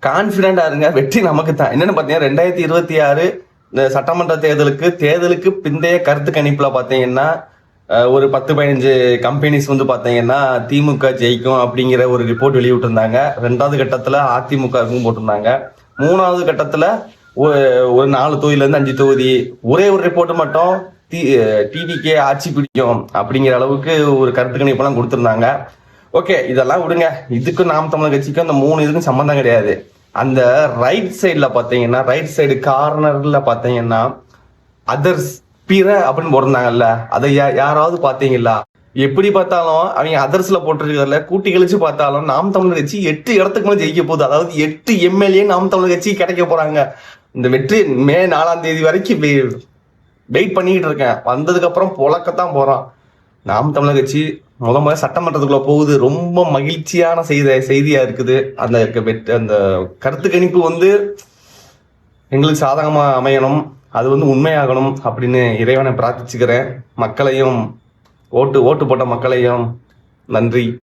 கான்பிடண்டா இருங்க, வெற்றி நமக்கு தான். என்னன்னு பாத்தீங்கன்னா 2026 இந்த சட்டமன்ற தேர்தலுக்கு பிந்தைய கருத்து கணிப்புல பாத்தீங்கன்னா ஒரு 10-15 கம்பெனிஸ் வந்து பாத்தீங்கன்னா திமுக ஜெயிக்கும் அப்படிங்கிற ஒரு ரிப்போர்ட் வெளியிட்டிருந்தாங்க. 2வது கட்டத்துல அதிமுகவுக்கும் போட்டிருந்தாங்க. 3வது கட்டத்துல ஒரு 4 தொகுதியில இருந்து 5 தொகுதி, ஒரே ஒரு ரிப்போர்ட் மட்டும் டிவிகே ஆட்சி பிடிக்கும் அப்படிங்கிற அளவுக்கு ஒரு கருத்து கணிப்பெல்லாம் கொடுத்திருந்தாங்க. ஓகே, இதெல்லாம் விடுங்க. இதுக்கும் நாம் தமிழர் கட்சிக்கும் அந்த 3 இதுக்கும் சம்பந்தம் கிடையாது. அந்த ரைட் சைடுல பாத்தீங்கன்னா, ரைட் சைடு கார்னர்ல பாத்தீங்கன்னா அதர்ஸ் பிற அப்படின்னு போட்டிருந்தாங்கல்ல, அதை யாராவது பாத்தீங்களா? எப்படி பார்த்தாலும் அவங்க அதர்ஸ்ல போட்டிருக்கிறதுல கூட்டி கழிச்சு பார்த்தாலும் நாம் தமிழர் கட்சி 8 இடத்துக்கு மேல ஜெயிக்க போகுது. அதாவது 8 எம்எல்ஏ நாம் தமிழர் கட்சி கிடைக்க போறாங்க. இந்த வெற்றி மே 4ஆம் தேதி வரைக்கும் வெயிட் பண்ணிட்டு இருக்கேன். வந்ததுக்கு அப்புறம் புழக்கத்தான் போறோம். நாம் தமிழர் கட்சி முதல்ல சட்டமன்றத்துக்குள்ள போகுது. ரொம்ப மகிழ்ச்சியான செய்தியா இருக்குது. அந்த கருத்து கணிப்பு வந்து எங்களுக்கு சாதகமா அமையணும், அது வந்து உண்மையாகணும் அப்படின்னு இறைவனை பிரார்த்திச்சுக்கிறேன். மக்களையும் ஓட்டு போட்ட மக்களையும் நன்றி.